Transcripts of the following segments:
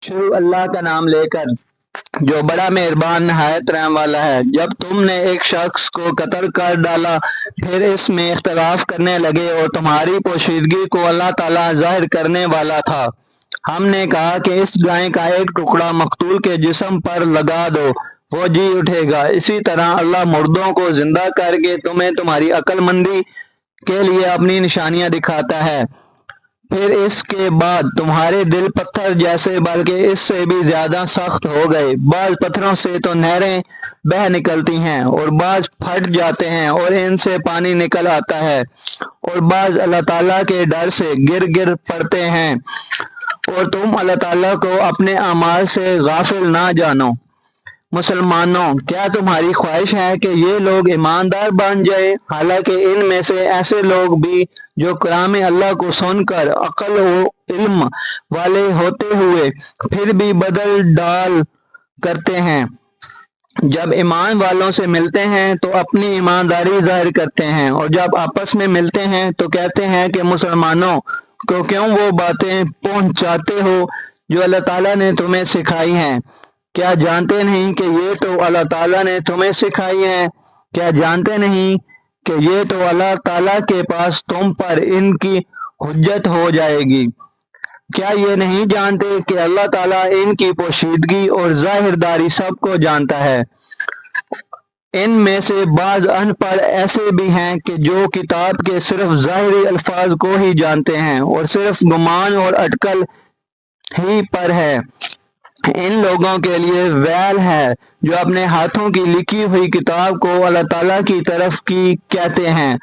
شروع اللہ کا نام لے کر جو بڑا مہربان نہایت رحم والا ہے۔ جب تم نے ایک شخص کو قتل کر ڈالا پھر اس میں اختلاف کرنے لگے اور تمہاری پوشیدگی کو اللہ تعالیٰ ظاہر کرنے والا تھا، ہم نے کہا کہ اس گائے کا ایک ٹکڑا مقتول کے جسم پر لگا دو، وہ جی اٹھے گا۔ اسی طرح اللہ مردوں کو زندہ کر کے تمہیں تمہاری عقل مندی کے لیے اپنی نشانیاں دکھاتا ہے، پھر اس کے بعد تمہارے دل پتھر جیسے بلکہ اس سے بھی زیادہ سخت ہو گئے۔ بعض پتھروں سے تو نہریں بہہ نکلتی ہیں اور بعض پھٹ جاتے ہیں اور ان سے پانی نکل آتا ہے، اور بعض اللہ تعالیٰ کے ڈر سے گر پڑتے ہیں، اور تم اللہ تعالیٰ کو اپنے اعمال سے غافل نہ جانو۔ مسلمانوں، کیا تمہاری خواہش ہے کہ یہ لوگ ایماندار بن جائے، حالانکہ ان میں سے ایسے لوگ بھی جو کلام اللہ کو سن کر عقل و علم والے ہوتے ہوئے پھر بھی بدل ڈال کرتے ہیں، جب ایمان والوں سے ملتے ہیں تو اپنی ایمانداری ظاہر کرتے ہیں، اور جب آپس میں ملتے ہیں تو کہتے ہیں کہ مسلمانوں کو کیوں وہ باتیں پہنچاتے ہو جو اللہ تعالیٰ نے تمہیں سکھائی ہیں؟ کیا جانتے نہیں کہ یہ تو اللہ تعالیٰ نے تمہیں سکھائی ہیں؟ کیا جانتے نہیں کہ یہ تو اللہ تعالیٰ کے پاس تم پر ان کی حجت ہو جائے گی؟ کیا یہ نہیں جانتے کہ اللہ تعالیٰ ان کی پوشیدگی اور ظاہر داری سب کو جانتا ہے؟ ان میں سے بعض ان پڑھ ایسے بھی ہیں کہ جو کتاب کے صرف ظاہری الفاظ کو ہی جانتے ہیں اور صرف گمان اور اٹکل ہی پر ہے۔ ان لوگوں کے لیے ویل ہے جو اپنے ہاتھوں کی لکھی ہوئی کتاب کو اللہ تعالیٰ کی طرف کی کہتے ہیں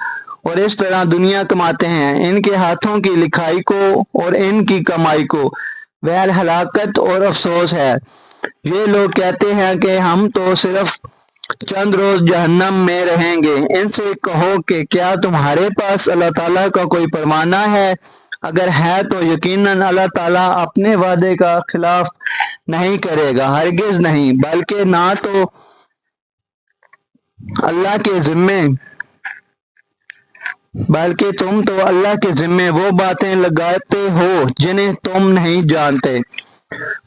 اور اس طرح دنیا کماتے ہیں۔ ان کے ہاتھوں کی لکھائی کو اور ان کی کمائی کو ویل، ہلاکت اور افسوس ہے۔ یہ لوگ کہتے ہیں کہ ہم تو صرف چند روز جہنم میں رہیں گے۔ ان سے کہو کہ کیا تمہارے پاس اللہ تعالیٰ کا کوئی فرمانہ ہے؟ اگر ہے تو یقیناً اللہ تعالیٰ اپنے وعدے کا خلاف نہیں کرے گا، ہرگز نہیں، بلکہ نہ تو اللہ کے ذمے بلکہ تم تو اللہ کے ذمے وہ باتیں لگاتے ہو جنہیں تم نہیں جانتے۔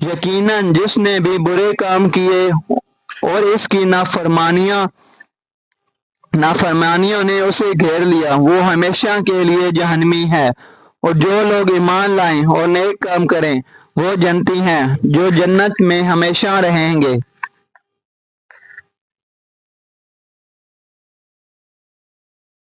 یقیناً جس نے بھی برے کام کیے اور اس کی نافرمانیوں نے اسے گھیر لیا، وہ ہمیشہ کے لیے جہنمی ہے۔ اور جو لوگ ایمان لائیں اور نیک کام کریں وہ جنتی ہیں جو جنت میں ہمیشہ رہیں گے۔